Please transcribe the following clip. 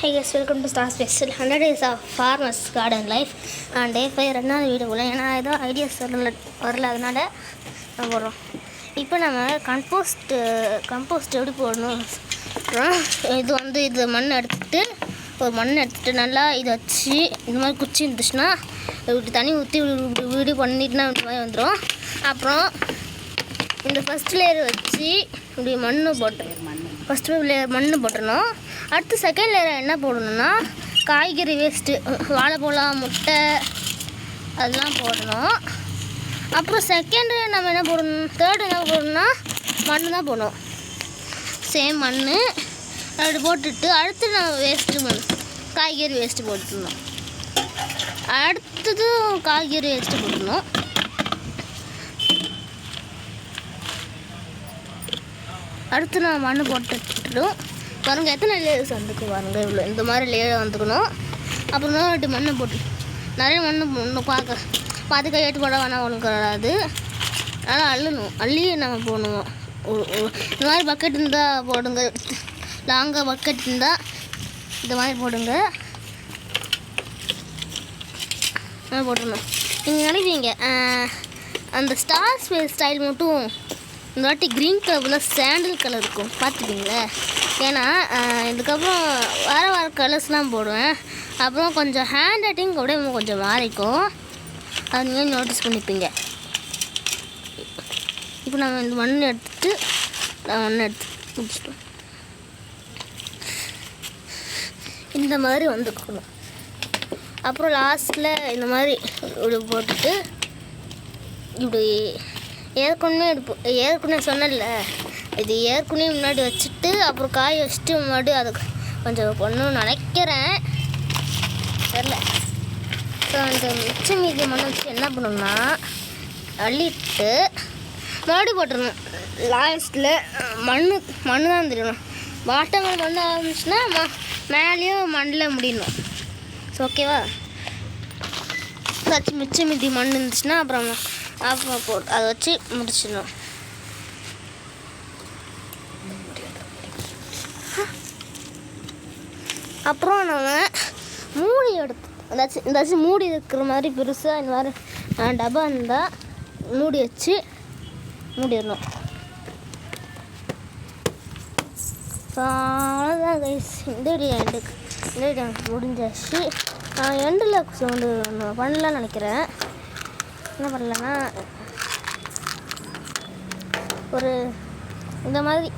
Hey guys, welcome to Star Special 100 Days of Farmers Garden Life and Day 5 ரெண்டாவது வீடியோக்குள்ள ஏன்னா ஏதோ ideas வரல அதனால் நான் போடுறோம். இப்போ நம்ம கம்போஸ்ட் எப்படி போடணும், இது மண் எடுத்துகிட்டு நல்லா இதை வச்சு இந்த மாதிரி குச்சி இருந்துச்சுன்னா இப்படி தண்ணி ஊற்றி வீடு பண்ணிட்டுனா இந்த மாதிரி வந்துடும். அப்புறம் இந்த ஃபஸ்ட் லேயர் வச்சு இப்படி ஃபஸ்ட்டு லேயர் மண் போட்டுடணும். அடுத்து செகண்ட் லேயர் என்ன போடணும்னா காய்கறி வேஸ்ட்டு, வாழைப்பழம், முட்டை அதெல்லாம் போடணும். அப்புறம் செகண்டு நம்ம என்ன போடணும், தேர்டு என்ன போடணும்னா மண் தான் போடணும். சேம் மண் அப்படி போட்டுட்டு அடுத்து நம்ம காய்கறி வேஸ்ட்டு போட்டுடணும். அடுத்தது காய்கறி வேஸ்ட்டு போடணும். அடுத்து நான் மண் போட்டுட்டும் பாருங்க எத்தனை லேயர்ஸ் வந்துக்கும் பாருங்க. இவ்வளோ இந்த மாதிரி லேயர் வந்துக்கணும். அப்புறம் தான் மண்ணை போட்டு நிறைய மண் பார்த்து கையெட்டு போட வேணாம், ஒன்று வராது. அதனால் அள்ளி நம்ம போடணும். இந்த மாதிரி பக்கெட் இருந்தால் போடுங்க, லாங்காக பக்கெட் இருந்தால் இந்த மாதிரி போடுங்க. போட்டுடணும். நீங்கள் நினைப்பீங்க அந்த ஸ்டார் ஸ்டைல் மட்டும் இந்த வாட்டி க்ரீன் கலரில் சாண்டில் கலர் இருக்கும் பார்த்துக்கிங்களே. ஏன்னா இதுக்கப்புறம் வேறு கலர்ஸ்லாம் போடுவேன். அப்புறம் கொஞ்சம் ஹேண்ட் ரைட்டிங் கூட கொஞ்சம் மாறிக்கும், அது நீங்கள் நோட்டீஸ் பண்ணிப்பீங்க. இப்போ நம்ம இந்த மண் எடுத்து முடிச்சிட்டோம். இந்த மாதிரி வந்துக்கணும். அப்புறம் லாஸ்ட்டில் இந்த மாதிரி இப்படி போட்டுட்டு இப்படி ஏற்கனவே சொன்னல, இது ஏற்கனவே முன்னாடி வச்சுட்டு அப்புறம் காய வச்சுட்டு முன்னாடி அது கொஞ்சம் பண்ணணும்னு நினைக்கிறேன், தெரில. ஸோ அந்த மிச்சம் மீதி மண்ணை வச்சு என்ன பண்ணணும்னா அள்ளிட்டு மறுபடி போட்டுடணும். லாஸ்ட்டில் மண் தான் தெரியணும். பாட்டங்கள் மண் ஆரம்பிச்சுன்னா மேலேயும் மண்ணில் முடியணும். ஸோ ஓகேவா, ஏதாச்சும் மிச்சம் மீதி மண் இருந்துச்சுன்னா அப்புறம் போட்டு அதை வச்சு முடிச்சிடணும். அப்புறம் நம்ம மூடி ஏதாச்சும் மூடி இருக்கிற மாதிரி பெருசாக இந்த மாதிரி டப்பா இருந்தால் மூடி வச்சு மூடிடணும். ஸோ அவ்வளோதான் கைஸ், இந்த வீடியோ முடிஞ்சாச்சு. நான் எண்டில் பண்ணலான்னு நினைக்கிறேன். என்ன பண்ணலன்னா இந்த மாதிரி